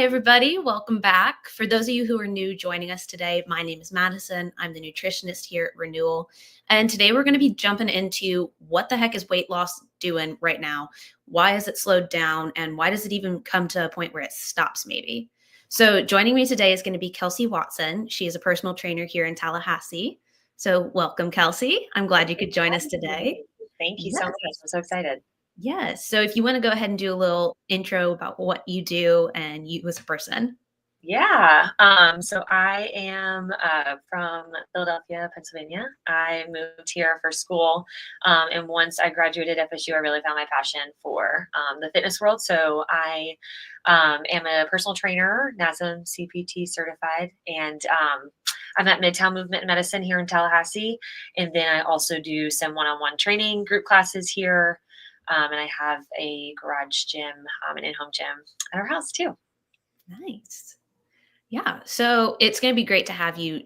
Hi, everybody. Welcome back. For those of you who are new joining us today, my name is Madison. I'm the nutritionist here at Renewal. And today we're going to be jumping into what the heck is weight loss doing right now? Why has it slowed down? And why does it even come to a point where it stops maybe? So joining me today is going to be Kelsey Watson. She is a personal trainer here in Tallahassee. So welcome, Kelsey. I'm glad you could join us today. Thank you so Yes. much. I'm so excited. Yes. So if you want to go ahead and do a little intro about what you do and you as a person. Yeah. So I am from Philadelphia, Pennsylvania. I moved here for school. And once I graduated FSU, I really found my passion for the fitness world. So I am a personal trainer, NASM CPT certified. And I'm at Midtown Movement Medicine here in Tallahassee. And then I also do some one-on-one training group classes here. And I have a garage gym, an in-home gym at our house too. Nice. Yeah. So it's going to be great to have you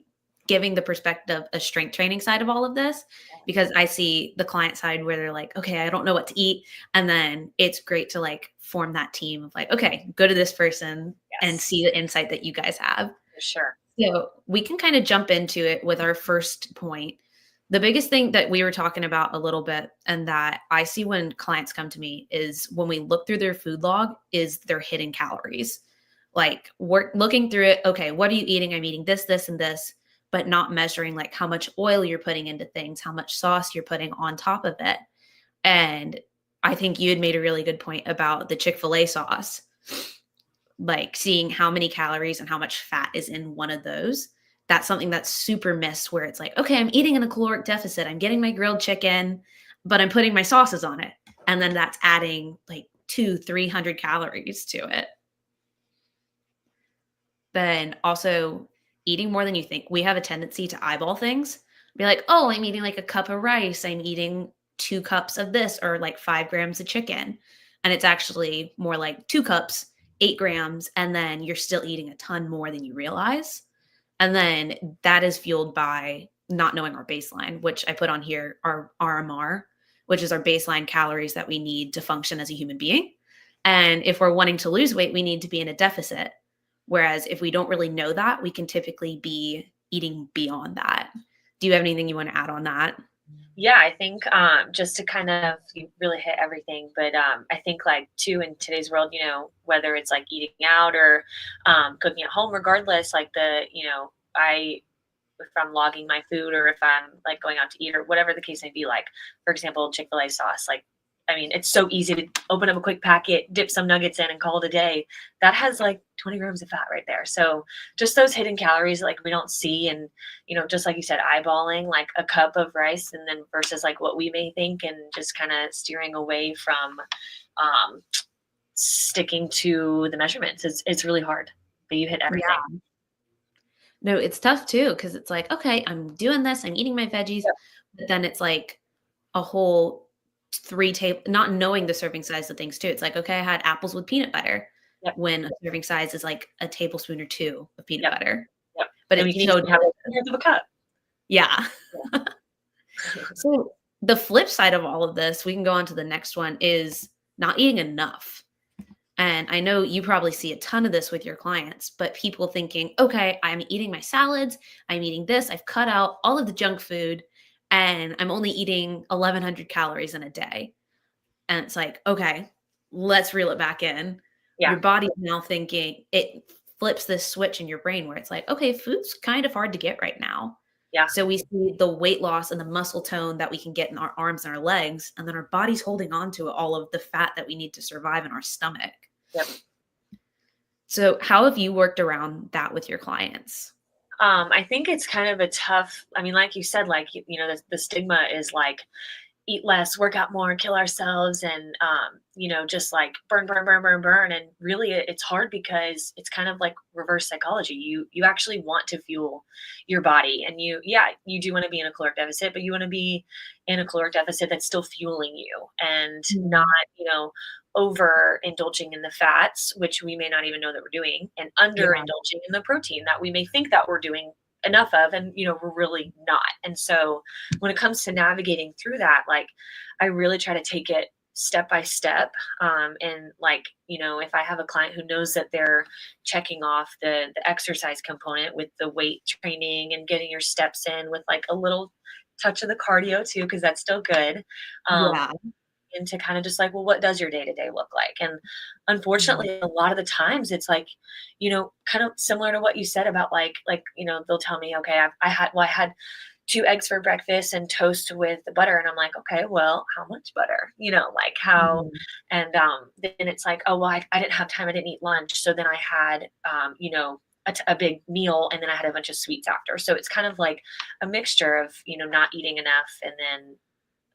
giving the perspective, a strength training side of all of this, because I see the client side where they're like, okay, I don't know what to eat. And then it's great to like form that team of like, okay, go to this person and see the insight that you guys have. For sure. So we can kind of jump into it with our first point. The biggest thing that we were talking about a little bit and that I see when clients come to me is when we look through their food log is their hidden calories. Like we're looking through it. Okay, what are you eating? I'm eating this, this, and this, but not measuring like how much oil you're putting into things, how much sauce you're putting on top of it. And I think you had made a really good point about the Chick-fil-A sauce, like seeing how many calories and how much fat is in one of those. That's something that's super missed where it's like, okay, I'm eating in a caloric deficit. I'm getting my grilled chicken, but I'm putting my sauces on it. And then that's adding like 200-300 calories to it. Then also eating more than you think. We have a tendency to eyeball things. Be like, oh, I'm eating like a cup of rice. I'm eating 2 cups of this or like 5 grams of chicken. And it's actually more like 2 cups, 8 grams. And then you're still eating a ton more than you realize. And then that is fueled by not knowing our baseline, which I put on here, our RMR, which is our baseline calories that we need to function as a human being. And if we're wanting to lose weight, we need to be in a deficit. Whereas if we don't really know that, we can typically be eating beyond that. Do you have anything you want to add on that? Yeah, I think just to kind of you really hit everything, but I think like too in today's world, whether it's like eating out or cooking at home, regardless, like I if I'm logging my food or if I'm like going out to eat or whatever the case may be, like for example, Chick-fil-A sauce, like I mean, it's so easy to open up a quick packet, dip some nuggets in and call it a day. That has like 20 grams of fat right there. So just those hidden calories like we don't see. And, just like you said, eyeballing like a cup of rice and then versus like what we may think and just kind of steering away from sticking to the measurements. It's really hard, but you hit everything. Yeah. No, it's tough too, because it's like, okay, I'm doing this, I'm eating my veggies, but then it's like a whole 3 table, not knowing the serving size of things too. It's like, okay, I had apples with peanut butter when a serving size is like a tablespoon or 2 of peanut butter. Yep. But and it's you so can have a of a cup. Yeah. So the flip side of all of this, we can go on to the next one, is not eating enough. And I know you probably see a ton of this with your clients, but people thinking, okay, I'm eating my salads, I'm eating this, I've cut out all of the junk food, and I'm only eating 1,100 calories in a day. And it's like, okay, let's reel it back in. Yeah. Your body's now thinking, it flips this switch in your brain where it's like, okay, food's kind of hard to get right now. Yeah. So we see the weight loss and the muscle tone that we can get in our arms and our legs, and then our body's holding on to all of the fat that we need to survive in our stomach. Yep. So how have you worked around that with your clients? I think it's kind of a tough, I mean, like you said, like, the stigma is like, eat less, work out more, kill ourselves, and just like burn, burn, burn, burn, burn. And really, it's hard because it's kind of like reverse psychology. You actually want to fuel your body, and you do want to be in a caloric deficit, but you want to be in a caloric deficit that's still fueling you, and not over indulging in the fats, which we may not even know that we're doing, and under indulging in the protein that we may think that we're doing enough of, and we're really not. And so when it comes to navigating through that, like I really try to take it step by step. And like, if I have a client who knows that they're checking off the exercise component with the weight training and getting your steps in with like a little touch of the cardio too, because that's still good. Um, Yeah. and to kind of just like, well, what does your day to day look like? And Mhm. unfortunately, a lot of the times it's like, kind of similar to what you said about like, they'll tell me, okay, I had 2 eggs for breakfast and toast with the butter. And I'm like, okay, well, how much butter? Like how, Mhm. and then it's like, oh, well, I didn't have time. I didn't eat lunch. So then I had, a big meal and then I had a bunch of sweets after. So it's kind of like a mixture of, not eating enough and then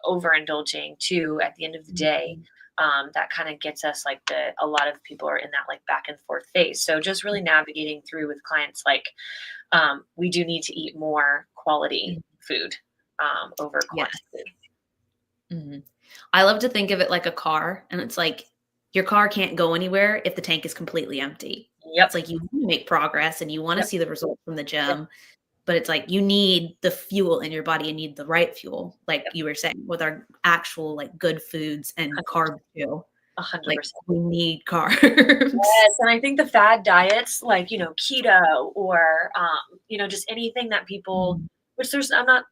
overindulging too at the end of the day. Mhm. That kind of gets us like a lot of people are in that like back and forth phase. So just really navigating through with clients, like, we do need to eat more quality Mhm. food, over Yes. quantity. Mhm. I love to think of it like a car, and it's like your car can't go anywhere if the tank is completely empty. It's Yep. like you wanna make progress and you wanna Yep. see the results from the Yep. gym, but it's like you need the fuel in your body, you need the right fuel, like Yep. you were saying, with our actual, like, good foods and 100%. carbs too. Like, 100%. we need carbs. Yes, and I think the fad diets, like, keto or, just anything that people, Mhm. which I'm not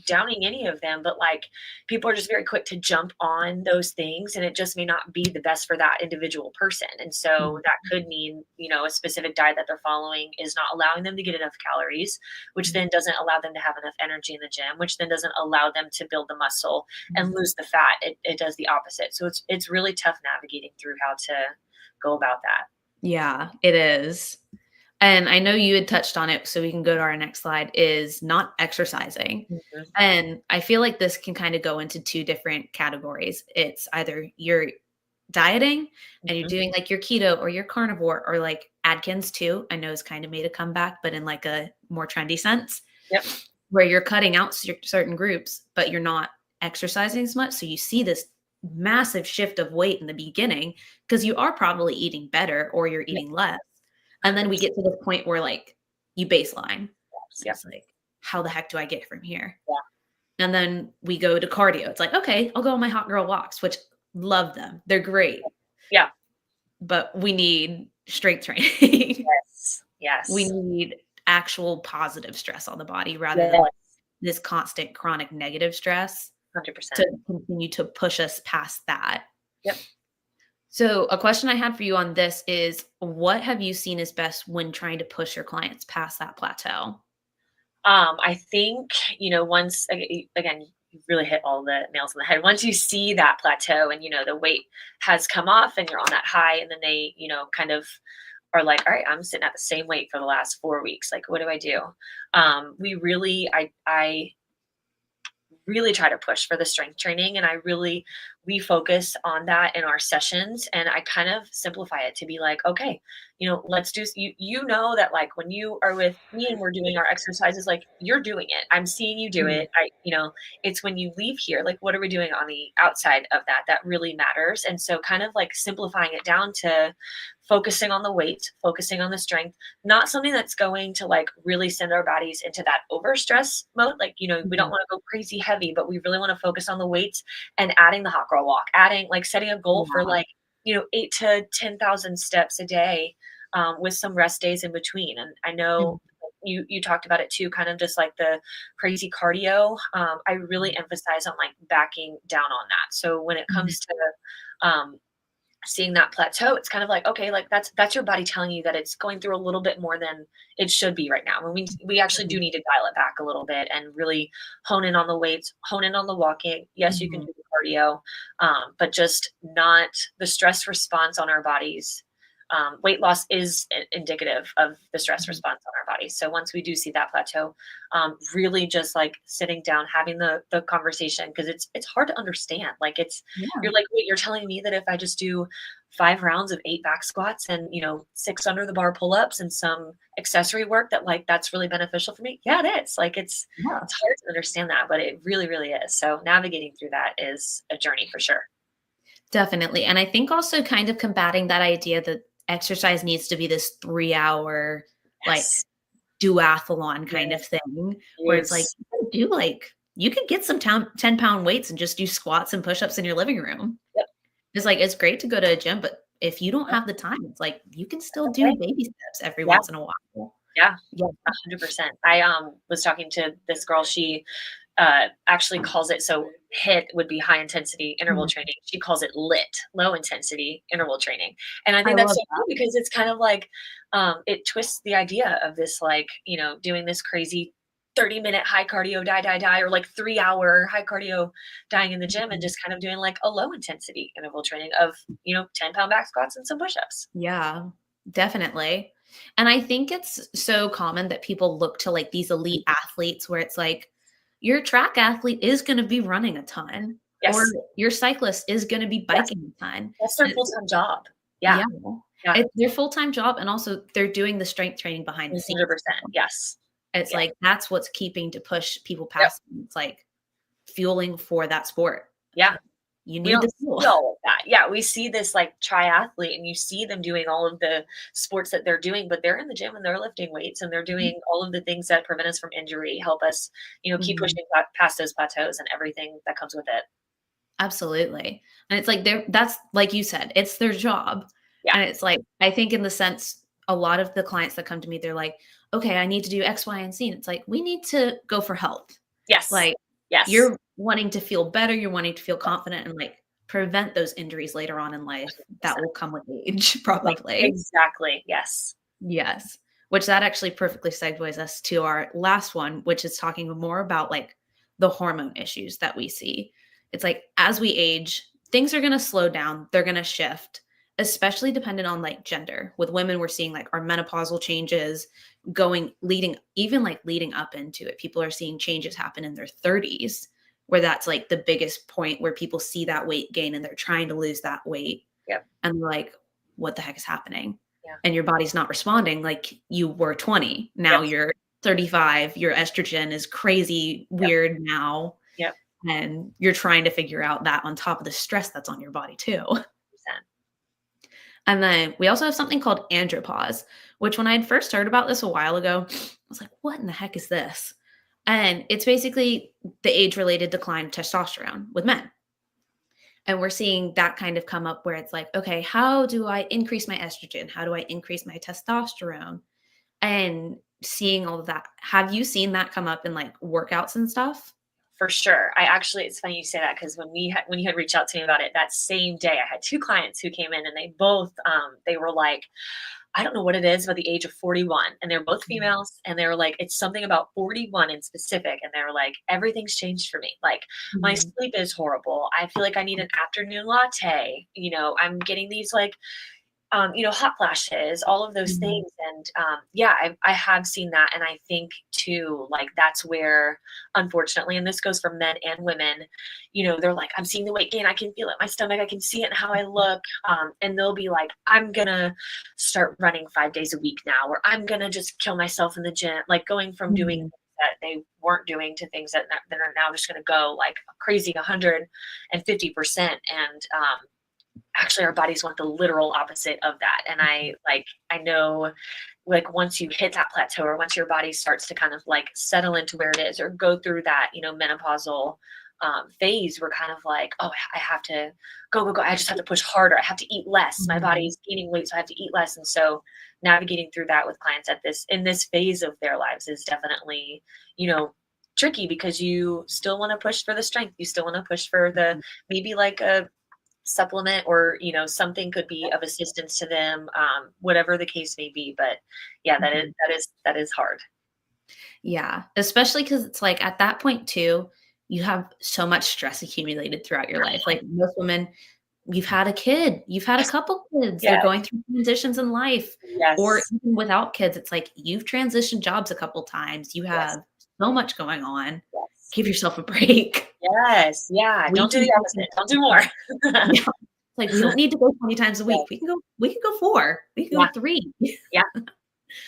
downing any of them, but like people are just very quick to jump on those things and it just may not be the best for that individual person. And so Mhm. that could mean, a specific diet that they're following is not allowing them to get enough calories, which then doesn't allow them to have enough energy in the gym, which then doesn't allow them to build the muscle and Mhm. lose the fat. It does the opposite. So it's really tough navigating through how to go about that. Yeah, it is. And I know you had touched on it, so we can go to our next slide, is not exercising. Mhm. And I feel like this can kind of go into 2 different categories. It's either you're dieting and you're Mhm. doing like your keto or your carnivore or like Atkins too. I know it's kind of made a comeback, but in like a more trendy sense, Yep. where you're cutting out certain groups, but you're not exercising as much. So you see this massive shift of weight in the beginning because you are probably eating better or you're Yep. eating less. And then we 100%. get to the point where like you baseline. And Yep. it's like, how the heck do I get from here? Yeah. And then we go to cardio. It's like, okay, I'll go on my hot girl walks, which love them. They're great, Yeah. but we need strength training. Yes. We Yes. need actual positive stress on the body rather than like Yes. this constant chronic negative stress 100%. to continue to push us past that. Yep. So, a question I had for you on this is what have you seen as best when trying to push your clients past that plateau? I think, once again, you really hit all the nails on the head. Once you see that plateau and, the weight has come off and you're on that high, and then they, kind of are like, all right, I'm sitting at the same weight for the last 4 weeks. Like, what do I do? We really, I really try to push for the strength training, and we focus on that in our sessions, and I kind of simplify it to be like, okay, let's do that, like when you are with me and we're doing our exercises, like you're doing it, I'm seeing you do Mhm, it, it's when you leave here, like what are we doing on the outside of that really matters. And so kind of like simplifying it down to focusing on the weight, focusing on the strength, not something that's going to like really send our bodies into that over stress mode. Like, we don't mhm. want to go crazy heavy, but we really want to focus on the weights and adding the hot girl walk, adding like setting a goal for Yeah. like, 8 to 10,000 steps a day, with some rest days in between. And I Mhm, know you talked about it too, kind of just like the crazy cardio. I mhm, really emphasize on like backing down on that. So when it mhm, comes to, um, seeing that plateau, it's kind of like, okay, like that's your body telling you that it's going through a little bit more than it should be right now. And we actually mhm, do need to dial it back a little bit and really hone in on the weights, hone in on the walking. Yes, you can mhm, do the cardio, but just not the stress response on our bodies. Weight loss is indicative of the stress mhm. response on our bodies. So once we do see that plateau, really just like sitting down, having the conversation, because it's hard to understand. Like Yeah. you're like, wait, you're telling me that if I just do 5 rounds of 8 back squats and 6 under the bar pull-ups and some accessory work, that like that's really beneficial for me? Yeah, it is. Like Yeah. it's hard to understand that, but it really, really is. So navigating through that is a journey for sure. Definitely, and I think also kind of combating that idea that exercise needs to be this 3-hour, like, Yes. duathlon kind of Yes. thing, where it's like, Yes. you can do, like you could get some 10-pound weights and just do squats and push-ups in your living room. It's like, it's great to go to a gym, but if you don't Yeah, have the time, it's like, you can still do okay. baby steps every Yeah, once in a while. yeah, Yeah. 100%. I was talking to this girl. She actually calls it, so HIT would be high intensity interval Mhm. training. She calls it LIT, low intensity interval training. And I I think that's love so cool that. because it's kind of like it twists the idea of this, like, doing this crazy 30-minute high cardio die die die, or like 3-hour high cardio dying in the gym, and Mhm. just kind of doing like a low intensity interval training of 10-pound back squats and some push-ups. Yeah, definitely. And I think it's so common that people look to like these elite athletes where it's like your track athlete is going to be running a ton or Yes, your cyclist is going to be yes, biking a ton. that's their And it's, full-time job. Yeah, yeah, yeah, it's their full-time job and also they're doing the strength training behind the scenes. 100%. Yes. It's Yeah. like that's what's keeping to push people Yep. past them. It's like fueling for that sport. Yeah. You We need don't the fuel. see all of that. Yeah, we see this, like, triathlete, and you see them doing all of the sports that they're doing, but they're in the gym and they're lifting weights and they're doing all of the things that prevent us from injury, help us, keep Mhm. pushing past those plateaus and everything that comes with it. Absolutely. And it's like that's like you said, it's their job. Yeah. And it's like, I think in the sense, a lot of the clients that come to me, they're like, okay, I need to do X, Y, and Z. And it's like, we need to go for health. Yes. Like Yes. you're wanting to feel better, you're wanting to feel confident and like prevent those injuries later on in life that 100%. will come with age, Like, probably. exactly. Yes. Yes. Which that actually perfectly segues us to our last one, which is talking more about like the hormone issues that we see. It's like as we age, things are going to slow down, they're going to shift, especially dependent on like gender. With women, we're seeing like our menopausal changes leading up into it. People are seeing changes happen in their 30s, where that's like the biggest point where people see that weight gain and they're trying to lose that weight. Yep. And they're like, what the heck is happening? Yeah. And your body's not responding like you were 20. Now Yes. you're 35, your estrogen is crazy Yep. weird now, Yep. and you're trying to figure out that on top of the stress that's on your body too. 100%. And then we also have something called andropause, which when I had first heard about this a while ago, I was like, what in the heck is this? And it's basically the age-related decline of testosterone with men. And we're seeing that kind of come up where it's like, okay, how do I increase my estrogen? How do I increase my testosterone? And seeing all of that. Have you seen that come up in like workouts and stuff? For sure. I actually, it's funny you say that because when you had reached out to me about it that same day, I had two clients who came in and they both they were like, I don't know what it is about the age of 41, and they're both Mhm. females, and they were like, it's something about 41 in specific, and they were like, everything's changed for me. Like, my Mhm. sleep is horrible. I feel like I need an afternoon latte. I'm getting these like hot flashes, all of those Mhm. things. And yeah, I have seen that. And I think too, like, that's where, unfortunately, and this goes for men and women, they're like, I'm seeing the weight gain. I can feel it in my stomach. I can see it in how I look. And they'll be like, I'm going to start running 5 days a week now, or I'm going to just kill myself in the gym, like going from doing Mhm. things that they weren't doing to things that are now just going to go like crazy 150%. And actually our bodies want the literal opposite of that. And I know, like, once you hit that plateau, or once your body starts to kind of like settle into where it is, or go through that menopausal phase, we're kind of like, oh, I have to go, I just have to push harder, I have to eat less, my Mhm. body's gaining weight, so I have to eat less. And so navigating through that with clients in this phase of their lives is definitely tricky, because you still want to push for the strength, you still want to push for the, maybe like a supplement, or something could be of assistance to them, whatever the case may be. But yeah, Mhm. that is hard. Yeah, especially because it's like at that point too, you have so much stress accumulated throughout your life. Like most women, you've had a kid, you've had a Yes, couple kids, they're yes, going through transitions in life, or yes, even without kids, it's like you've transitioned jobs a couple times, you yes, have so much going on. yes, Give yourself a break. yes, yeah, We don't do can the go opposite, don't do more. yeah, it's like we don't need to go 20 times a week. We can go 4, we can Yeah, go 3. yeah,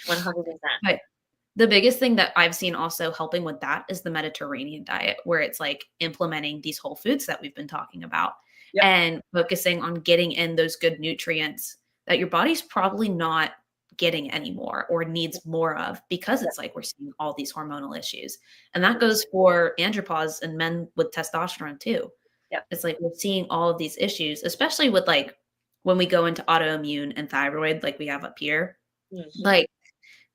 100%. But the biggest thing that I've seen also helping with that is the Mediterranean diet, where it's like implementing these whole foods that we've been talking about Yep, and focusing on getting in those good nutrients that your body's probably not getting anymore or needs more of because yep, it's like we're seeing all these hormonal issues. And that goes for andropause and men with testosterone too. Yep. It's like we're seeing all of these issues, especially with like when we go into autoimmune and thyroid, like we have up here. Mhm. Like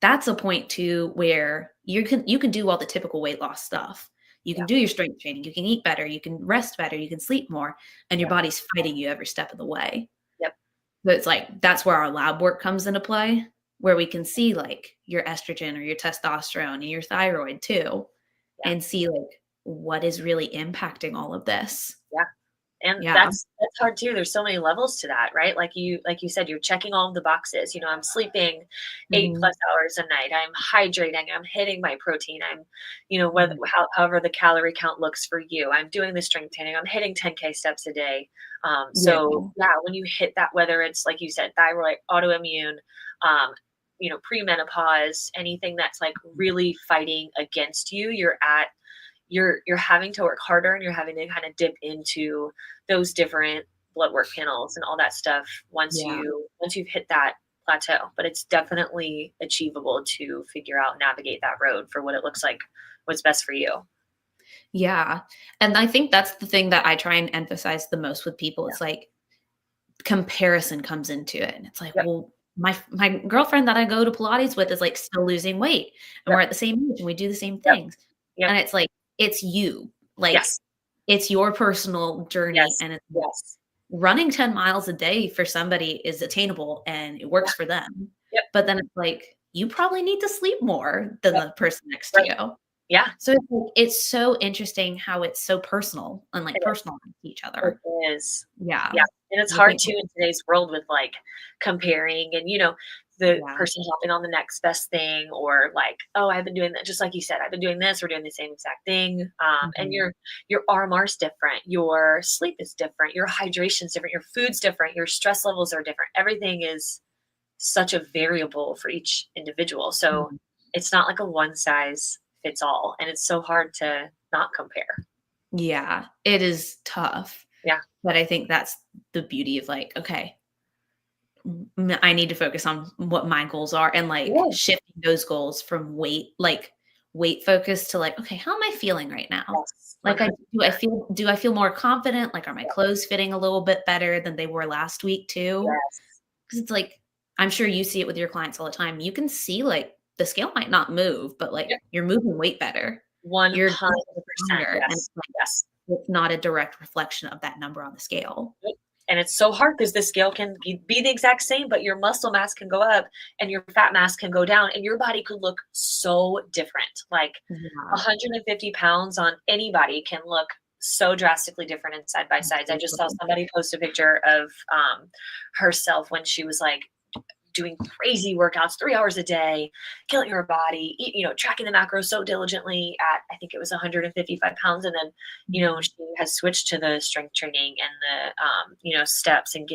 that's a point too where you can do all the typical weight loss stuff. You can Yep. do your strength training, you can eat better, you can rest better, you can sleep more, and your Yep. body's fighting you every step of the way. Yep. So it's like that's where our lab work comes into play, where we can see like your estrogen or your testosterone and your thyroid too, Yeah. and see like what is really impacting all of this. Yeah. And Yeah. that's hard too. There's so many levels to that, right? Like you said, you're checking all of the boxes. I'm sleeping 8 Mhm. plus hours a night. I'm hydrating. I'm hitting my protein. I'm, whether Mhm. however the calorie count looks for you. I'm doing the strength training. I'm hitting 10K steps a day. So Yeah. yeah, when you hit that, whether it's like you said, thyroid, autoimmune, um, premenopause, anything that's like really fighting against you, you're having to work harder and you're having to kind of dip into those different blood work panels and all that stuff Yeah. once you've hit that plateau. But it's definitely achievable to figure out, navigate that road for what it looks like, what's best for you. Yeah. And I think that's the thing that I try and emphasize the most with people. Yeah. It's like comparison comes into it. And it's like, Yep. well, my girlfriend that I go to Pilates with is like still losing weight and we're Yep. at the same age and we do the same Yep. things. Yep. And it's like, it's you. Like Yes. it's your personal journey Yes. and it's Yes. running 10 miles a day for somebody is attainable and it Yeah. works for them. Yep. But then it's like, you probably need to sleep more than Yep. the person next to Right. you. Yeah. So it's so interesting how it's so personal and like It is. personal to each It other. is. Yeah. Yeah, and it's I hard think too in today's world with, like, comparing and, the yeah. person hopping on the next best thing or like, "Oh, I've been doing that," just like you said, "I've been doing this, we're doing the same exact thing," and Mhm. your RMR's different, your sleep is different, your hydration's different, your food's different, your stress levels are different. Everything is such a variable for each individual, so Mhm. it's not like a one size fits all, and it's so hard to not compare. Yeah, it is tough, Yeah. but I think that's the beauty of like, okay, I need to focus on what my goals are and like Yeah. shifting those goals from weight focus to like, okay, how am I feeling right now? Yes. Like, 100. do I feel more confident? Like, are my Yeah. clothes fitting a little bit better than they were last week too? Yes. Because it's like, I'm sure you see it with your clients all the time. You can see like the scale might not move, but like Yep. you're moving weight better. You're getting 100%. stronger, and Yes. Yes. it's not a direct reflection of that number on the scale. Yep. And it's so hard because the scale can be the exact same, but your muscle mass can go up and your fat mass can go down, and your body could look so different. Like Yeah, 150 pounds on anybody can look so drastically different in side by sides. I just saw absolutely. somebody post a picture of herself when she was like doing crazy workouts, 3 hours a day, killing her body, tracking the macros so diligently at, I think it was 155 pounds. And then, Mhm. she has switched to the strength training and the, steps and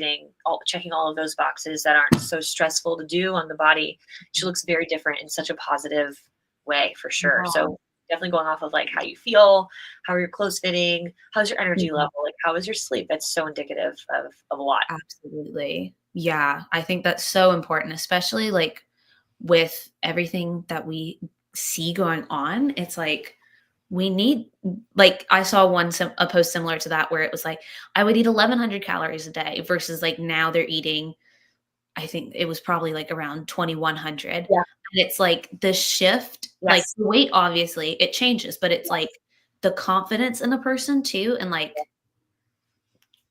checking all of those boxes that aren't so stressful to do on the body. She looks very different in such a positive way for sure. Yeah. So definitely going off of like how you feel, how are your clothes fitting, how's your energy Mhm. level, like how is your sleep? That's so indicative of a lot. Absolutely. Yeah, I think that's so important, especially, like, with everything that we see going on. It's like, we need like, I saw a post similar to that where it was like, I would eat 1,100 calories a day versus, like, now they're eating I think it was probably, like, around 2,100, and Yeah. it's like the shift like, Yes. the weight, obviously, it changes, but it's like Yes. the confidence in a person too, and, like,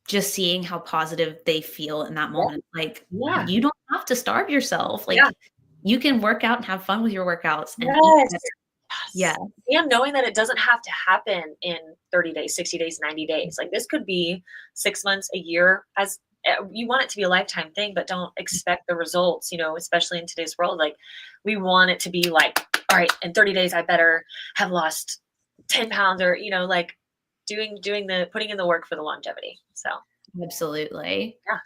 just seeing how positive they feel in that Yeah. moment, like, Yeah. you don't have to starve yourself, Yeah. like, you can work out and have fun with your workouts and eat Yes. better. Yeah. Yes. And knowing that it doesn't have to happen in 30 days, 60 days, 90 days. Like this could be 6 months, a year as you want it to be a lifetime thing, but don't expect the results, especially in today's world. Like we want it to be like, all right, in 30 days, I better have lost 10 pounds or, like putting in the work for the longevity. So Absolutely. yeah.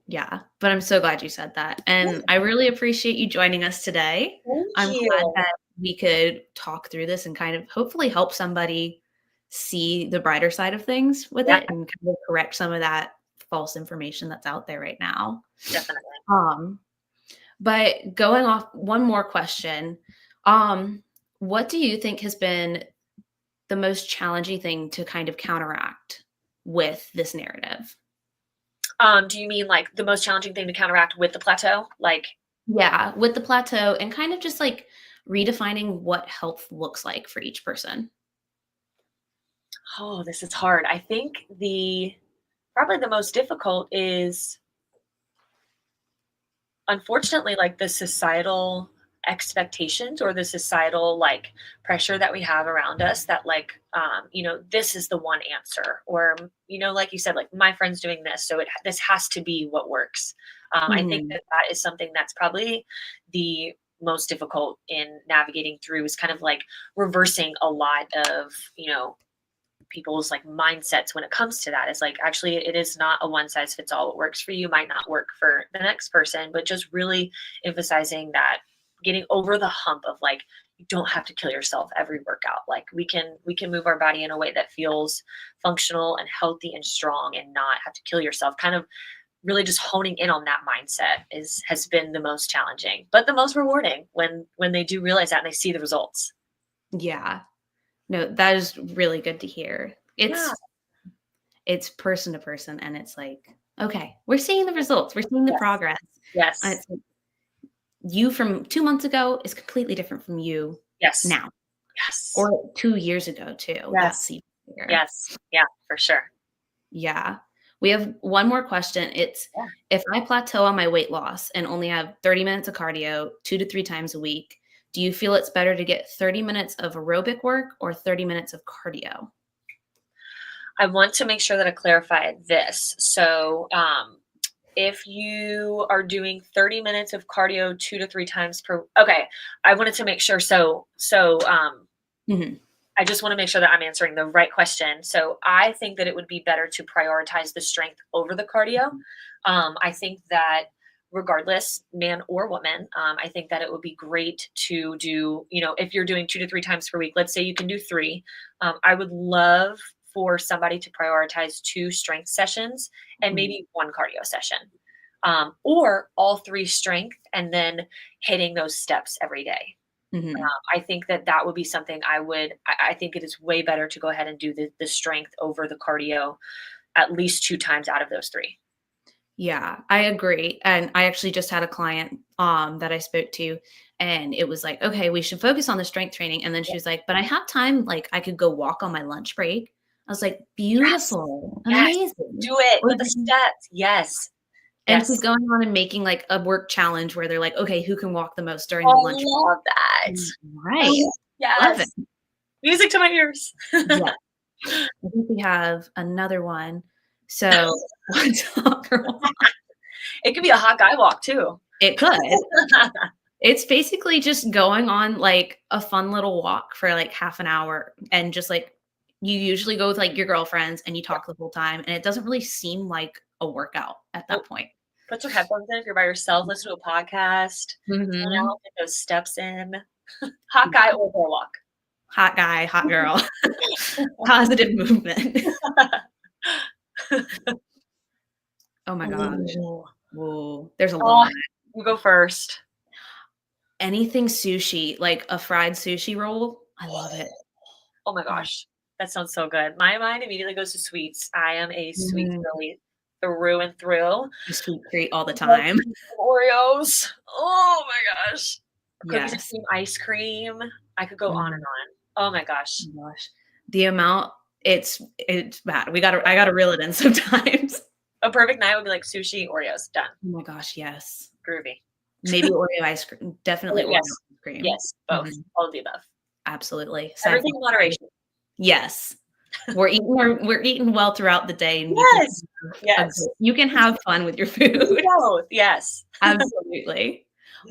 Yeah, but I'm so glad you said that, and I really appreciate you joining us today. Thank I'm glad you. that we could talk through this and kind of hopefully help somebody see the brighter side of things with Yeah, it and kind of correct some of that false information that's out there right now. definitely. Um, but going off one more question, um, what do you think has been the most challenging thing to kind of counteract? with this narrative. Do you mean like the most challenging thing to counteract with the plateau? Like, Yeah, with the plateau and kind of just like redefining what health looks like for each person. oh, this is hard. I think probably the most difficult is unfortunately like the societal expectations or the societal like pressure that we have around us that like this is the one answer or like you said like my friend's doing this so this has to be what works. I think Mhm. that is something that's probably the most difficult in navigating through is kind of like reversing a lot of people's like mindsets when it comes to that. It's like actually it is not a one size fits all. What works for you might not work for the next person, but just really emphasizing that getting over the hump of like you don't have to kill yourself every workout. Like we can move our body in a way that feels functional and healthy and strong and not have to kill yourself. Kind of really just honing in on that mindset has been the most challenging, but the most rewarding when they do realize that and they see the results. Yeah. No, that is really good to hear. Yeah. It's person to person, and it's like, okay, we're seeing the results, we're seeing the Yes. progress. And Yes. it's like you from 2 months ago is completely different from you Yes. now, Yes. or 2 years ago too. That's Yes. even bigger. Yes. Yeah, for sure. Yeah. We have one more question. It's Yeah. if I plateau on my weight loss and only have 30 minutes of cardio 2 to 3 times a week, do you feel it's better to get 30 minutes of aerobic work or 30 minutes of cardio? I want to make sure that I clarify this. So, if you are doing 30 minutes of cardio 2 to 3 times per, okay, I wanted to make sure. Mhm. I just want to make sure that I'm answering the right question. So, I think that it would be better to prioritize the strength over the cardio. I think that regardless, man or woman, I think that it would be great to do, if you're doing 2 to 3 times per week, let's say you can do three. I would love for somebody to prioritize two strength sessions and Mhm. maybe one cardio session, or all three strength and then hitting those steps every day. Mhm. I think that would be something I think it is way better to go ahead and do the strength over the cardio at least two times out of those three. Yeah, I agree. And I actually just had a client that I spoke to, and it was like, okay, we should focus on the strength training. And then she was like, but I have time, like I could go walk on my lunch break. I was like, Yes. beautiful, Yes. amazing. Do it. Or But the steps. Yes. and she's Yes. going on and making like a work challenge where they're like, okay, who can walk the most during Oh, the I lunch love that. break? Right. Oh, Love it. yes. Music to my ears. Yeah. I think we have another one. So let's talk girl. It could be a hot guy walk too. It could. It's basically just going on, like, a fun little walk for, like, half an hour and just, like you usually go with, like, your girlfriends and you talk the whole time, and it doesn't really seem like a workout at that Nope. point. Put your headphones in if you're by yourself, listen to a podcast, hang Mhm. out, get those steps in. Hot guy or girl walk. Hot guy, hot girl. Positive movement. Oh my gosh. Ooh. Whoa, there's a Oh, lot. you go first. Anything sushi, like a fried sushi roll, I love it. Oh my Oh. gosh, that sounds so good. My mind immediately goes to sweets. I am a sweet Mm. girly through and through. I sweet treat all the Love time. me some Oreos. Oh my gosh. Cookies and Yes. cream, ice cream. I could go on and Mm. on. Oh my gosh. Oh my gosh. The amount it's bad. I gotta reel it in sometimes. A perfect night would be like sushi, Oreos, done. Oh my gosh, yes. Groovy. Maybe Oreo ice cream. Definitely Oreo Yes. ice cream. Yes, both. Mhm. All of the above. Absolutely. Everything in moderation. Yes. We're eating well throughout the day, and Yes. Yes. you can have fun with your food. Both. Yes. Absolutely.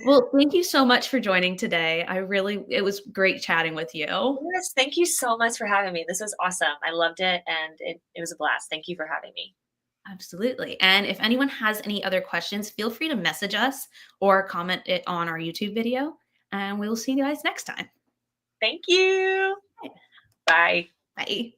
Well, thank you so much for joining today. It was great chatting with you. Yes. Thank you so much for having me. This was awesome. I loved it and it was a blast. Thank you for having me. Absolutely. And if anyone has any other questions, feel free to message us or comment it on our YouTube video, and we'll see you guys next time. Thank you. Bye. Bye.